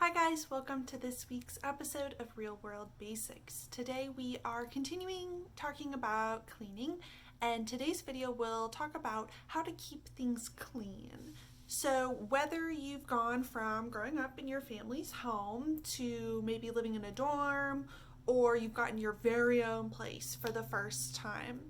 Hi guys, welcome to this week's episode of Real World Basics. Today we are continuing talking about cleaning, and today's video will talk about how to keep things clean. So whether you've gone from growing up in your family's home to maybe living in a dorm, or you've gotten your very own place for the first time,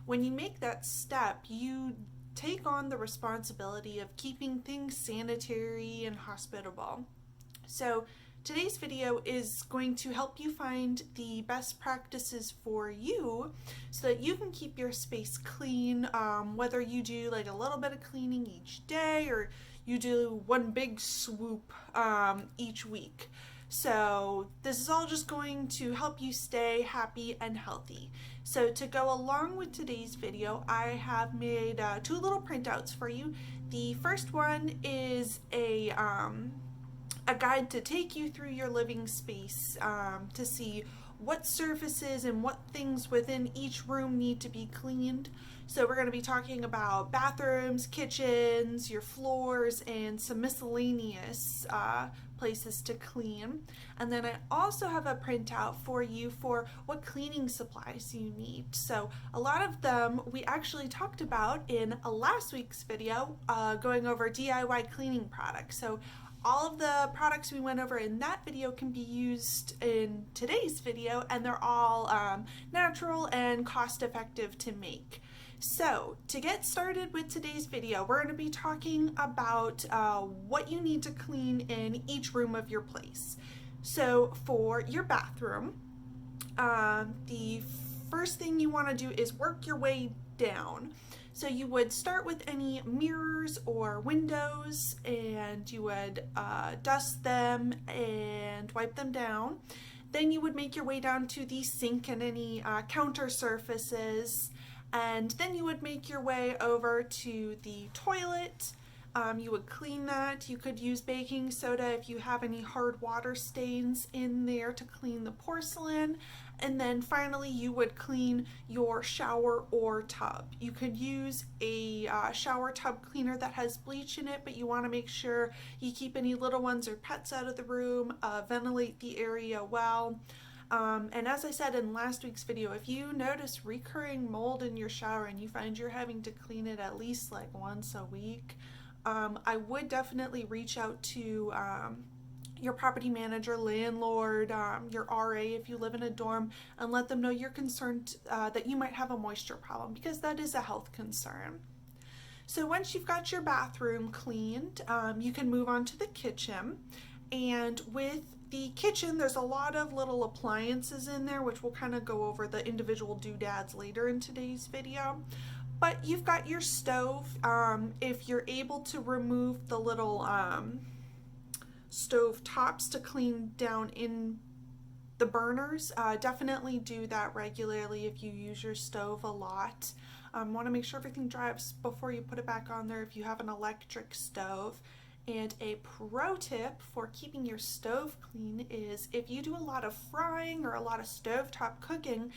when you make that step, you take on the responsibility of keeping things sanitary and hospitable. So today's video is going to help you find the best practices for you so that you can keep your space clean, whether you do like a little bit of cleaning each day or you do one big swoop each week. So this is all just going to help you stay happy and healthy. So to go along with today's video, I have made two little printouts for you. The first one is a guide to take you through your living space to see what surfaces and what things within each room need to be cleaned. So we're going to be talking about bathrooms, kitchens, your floors, and some miscellaneous places to clean. And then I also have a printout for you for what cleaning supplies you need. So a lot of them we actually talked about in last week's video going over DIY cleaning products. So all of the products we went over in that video can be used in today's video, and they're all natural and cost-effective to make. So to get started with today's video, we're going to be talking about what you need to clean in each room of your place. So for your bathroom, the first thing you want to do is work your way down. So you would start with any mirrors or windows, and you would dust them and wipe them down. Then you would make your way down to the sink and any counter surfaces, and then you would make your way over to the toilet. You would clean that. You could use baking soda if you have any hard water stains in there to clean the porcelain. And then finally you would clean your shower or tub. You could use a shower tub cleaner that has bleach in it, but you want to make sure you keep any little ones or pets out of the room, ventilate the area well. And as I said in last week's video, if you notice recurring mold in your shower and you find you're having to clean it at least like once a week, I would definitely reach out to your property manager, landlord, your RA if you live in a dorm, and let them know you're concerned that you might have a moisture problem, because that is a health concern. So once you've got your bathroom cleaned, you can move on to the kitchen. And with the kitchen, there's a lot of little appliances in there, which we'll kind of go over the individual doodads later in today's video. But you've got your stove. If you're able to remove the little stove tops to clean down in the burners, definitely do that regularly if you use your stove a lot. Want to make sure everything dries before you put it back on there if you have an electric stove. And a pro tip for keeping your stove clean is if you do a lot of frying or a lot of stovetop cooking,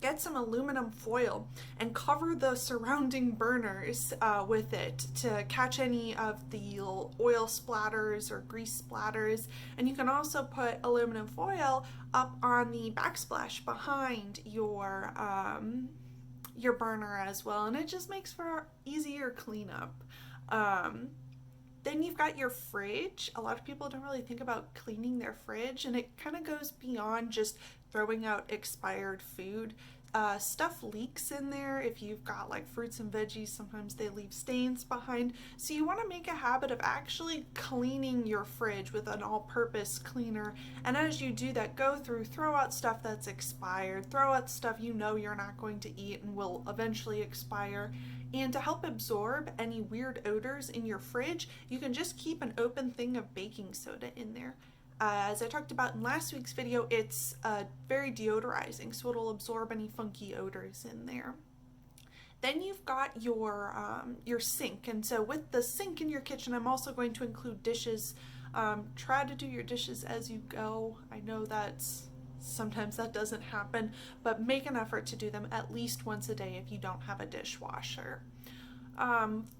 get some aluminum foil and cover the surrounding burners with it to catch any of the oil splatters or grease splatters. And you can also put aluminum foil up on the backsplash behind your burner as well, and it just makes for easier cleanup. Then you've got your fridge. A lot of people don't really think about cleaning their fridge, and it kind of goes beyond just throwing out expired food. Stuff leaks in there. If you've got like fruits and veggies, sometimes they leave stains behind. So you want to make a habit of actually cleaning your fridge with an all-purpose cleaner. And as you do that, go through, throw out stuff that's expired, throw out stuff you know you're not going to eat and will eventually expire. And to help absorb any weird odors in your fridge, you can just keep an open thing of baking soda in there. As I talked about in last week's video, it's very deodorizing, so it'll absorb any funky odors in there. Then you've got your sink, and so with the sink in your kitchen, I'm also going to include dishes. Try to do your dishes as you go. I know sometimes that doesn't happen, but make an effort to do them at least once a day if you don't have a dishwasher.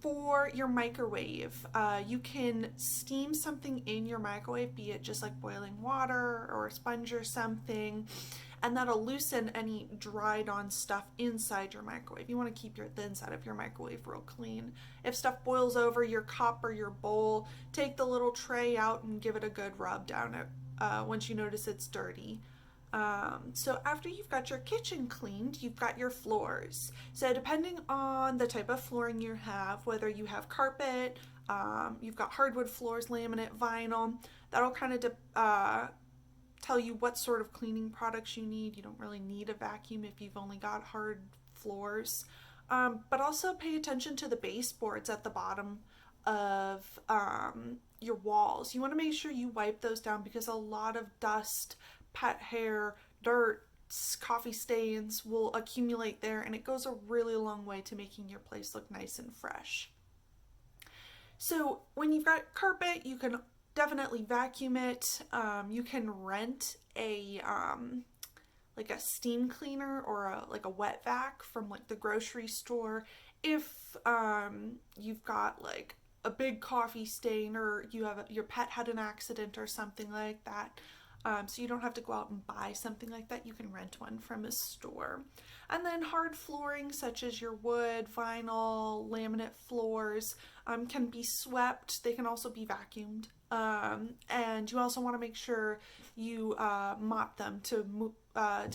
For your microwave, you can steam something in your microwave, be it just like boiling water or a sponge or something, and that'll loosen any dried on stuff inside your microwave. You want to keep the inside of your microwave real clean. If stuff boils over your cup or your bowl, take the little tray out and give it a good rub down it once you notice it's dirty. So after you've got your kitchen cleaned, you've got your floors. So depending on the type of flooring you have, whether you have carpet, you've got hardwood floors, laminate, vinyl, that'll kind of tell you what sort of cleaning products you need. You don't really need a vacuum if you've only got hard floors. But also pay attention to the baseboards at the bottom of your walls. You want to make sure you wipe those down because a lot of dust, pet hair, dirt, coffee stains will accumulate there, and it goes a really long way to making your place look nice and fresh. So when you've got carpet, you can definitely vacuum it. You can rent a like a steam cleaner or like a wet vac from like the grocery store if you've got like a big coffee stain or your pet had an accident or something like that. So you don't have to go out and buy something like that. You can rent one from a store. And then hard flooring such as your wood, vinyl, laminate floors can be swept. They can also be vacuumed. And you also want to make sure you mop them to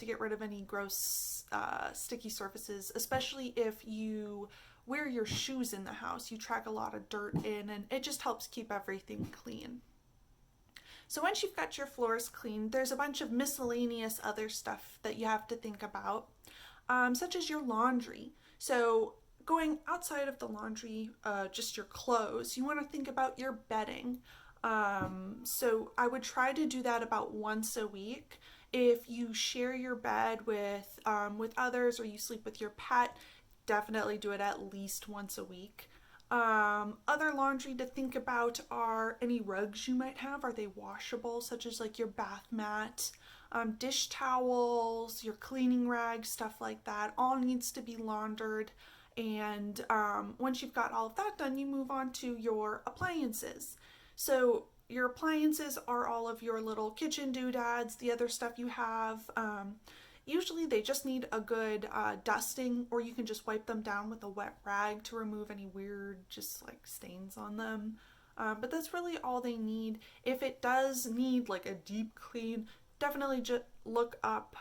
get rid of any gross sticky surfaces, especially if you wear your shoes in the house. You track a lot of dirt in, and it just helps keep everything clean. So once you've got your floors clean, there's a bunch of miscellaneous other stuff that you have to think about, such as your laundry. So going outside of the laundry, just your clothes, you want to think about your bedding. So I would try to do that about once a week. If you share your bed with others or you sleep with your pet, definitely do it at least once a week. Other laundry to think about are any rugs you might have. Are they washable, such as like your bath mat, dish towels, your cleaning rags, stuff like that. All needs to be laundered. And once you've got all of that done, you move on to your appliances. So your appliances are all of your little kitchen doodads, the other stuff you have. Usually they just need a good dusting, or you can just wipe them down with a wet rag to remove any weird just like stains on them. But that's really all they need. If it does need like a deep clean, definitely just look up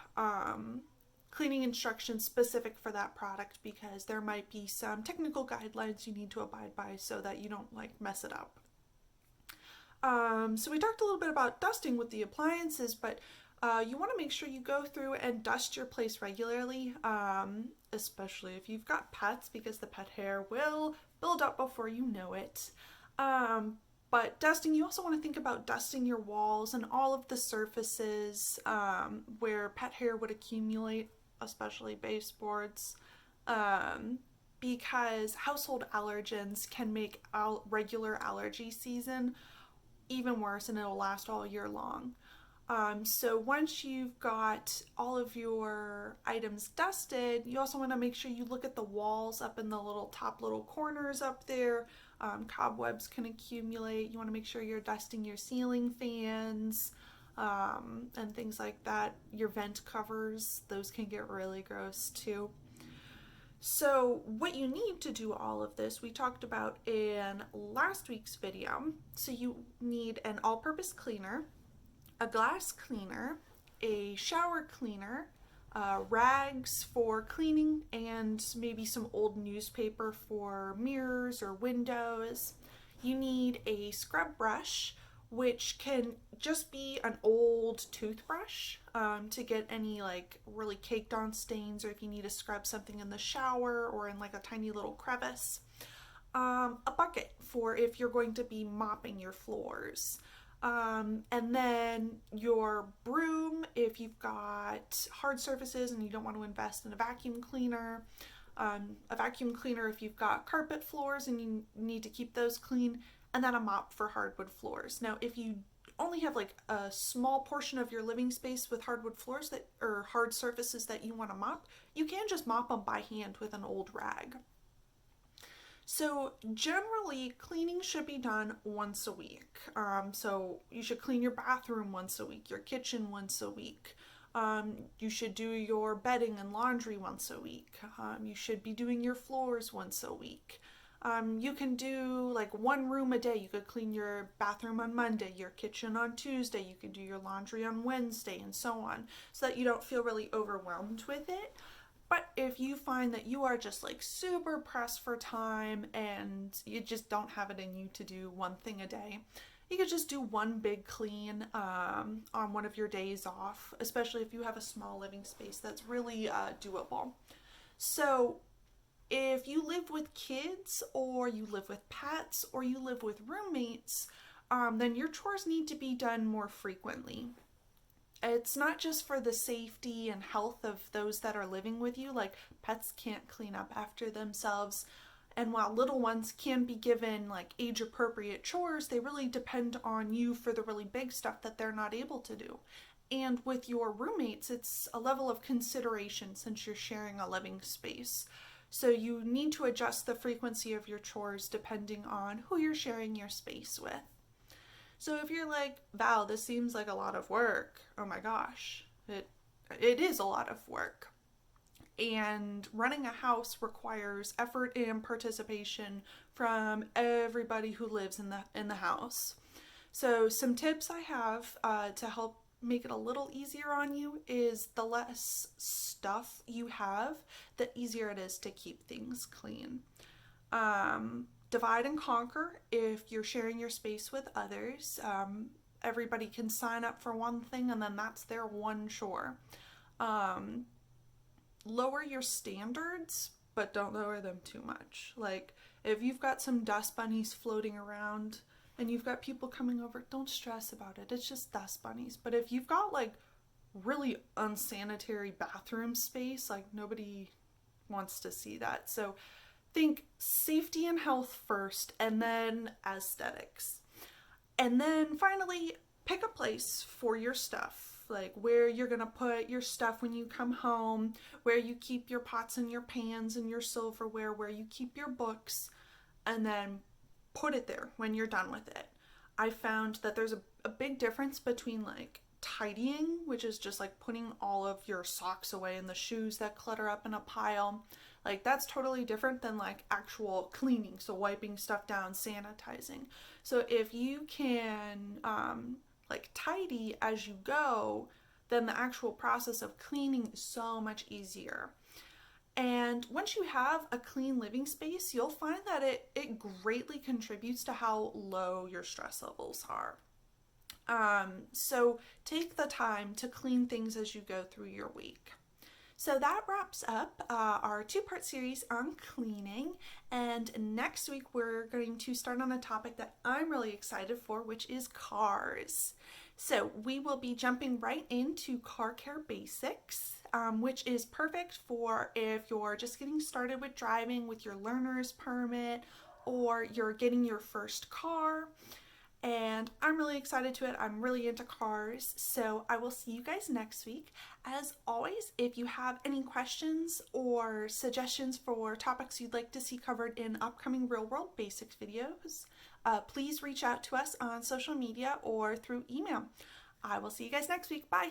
cleaning instructions specific for that product, because there might be some technical guidelines you need to abide by so that you don't like mess it up. So we talked a little bit about dusting with the appliances, but you want to make sure you go through and dust your place regularly, especially if you've got pets, because the pet hair will build up before you know it. But dusting, you also want to think about dusting your walls and all of the surfaces where pet hair would accumulate, especially baseboards, because household allergens can make regular allergy season even worse, and it'll last all year long. So once you've got all of your items dusted, you also want to make sure you look at the walls up in the top little corners up there. Cobwebs can accumulate. You want to make sure you're dusting your ceiling fans and things like that. Your vent covers, those can get really gross too. So what you need to do all of this, we talked about in last week's video. So you need an all-purpose cleaner, a glass cleaner, a shower cleaner, rags for cleaning, and maybe some old newspaper for mirrors or windows. You need a scrub brush, which can just be an old toothbrush to get any like really caked on stains, or if you need to scrub something in the shower or in like a tiny little crevice. A bucket for if you're going to be mopping your floors. And then your broom if you've got hard surfaces and you don't want to invest in a vacuum cleaner. A vacuum cleaner if you've got carpet floors and you need to keep those clean. And then a mop for hardwood floors. Now, if you only have like a small portion of your living space with hardwood floors or hard surfaces that you want to mop, you can just mop them by hand with an old rag. So generally, cleaning should be done once a week. So you should clean your bathroom once a week, your kitchen once a week. You should do your bedding and laundry once a week. You should be doing your floors once a week. You can do like one room a day. You could clean your bathroom on Monday, your kitchen on Tuesday. You can do your laundry on Wednesday, and so on, so that you don't feel really overwhelmed with it. But if you find that you are just like super pressed for time and you just don't have it in you to do one thing a day, you could just do one big clean on one of your days off, especially if you have a small living space. That's really doable. So if you live with kids, or you live with pets, or you live with roommates, then your chores need to be done more frequently. It's not just for the safety and health of those that are living with you. Like, pets can't clean up after themselves. And while little ones can be given like age appropriate chores, they really depend on you for the really big stuff that they're not able to do. And with your roommates, it's a level of consideration since you're sharing a living space. So you need to adjust the frequency of your chores depending on who you're sharing your space with. So if you're like, Val, this seems like a lot of work, oh my gosh, it is a lot of work. And running a house requires effort and participation from everybody who lives in the house. So some tips I have to help make it a little easier on you is the less stuff you have, the easier it is to keep things clean. Divide and conquer if you're sharing your space with others. Everybody can sign up for one thing and then that's their one chore. Lower your standards, but don't lower them too much. Like, if you've got some dust bunnies floating around and you've got people coming over, don't stress about it. It's just dust bunnies. But if you've got like really unsanitary bathroom space, like, nobody wants to see that. So think safety and health first, and then aesthetics. And then finally, pick a place for your stuff, like where you're gonna put your stuff when you come home, where you keep your pots and your pans and your silverware, where you keep your books, and then put it there when you're done with it. I found that there's a big difference between like tidying, which is just like putting all of your socks away and the shoes that clutter up in a pile. Like, that's totally different than like actual cleaning, so wiping stuff down, sanitizing. So if you can like tidy as you go, then the actual process of cleaning is so much easier. And once you have a clean living space, you'll find that it greatly contributes to how low your stress levels are. So take the time to clean things as you go through your week. So that wraps up our two-part series on cleaning, and next week we're going to start on a topic that I'm really excited for, which is cars. So we will be jumping right into car care basics, which is perfect for if you're just getting started with driving with your learner's permit, or you're getting your first car. And I'm really excited to it. I'm really into cars. So I will see you guys next week. As always, if you have any questions or suggestions for topics you'd like to see covered in upcoming Real World Basics videos, please reach out to us on social media or through email. I will see you guys next week. Bye.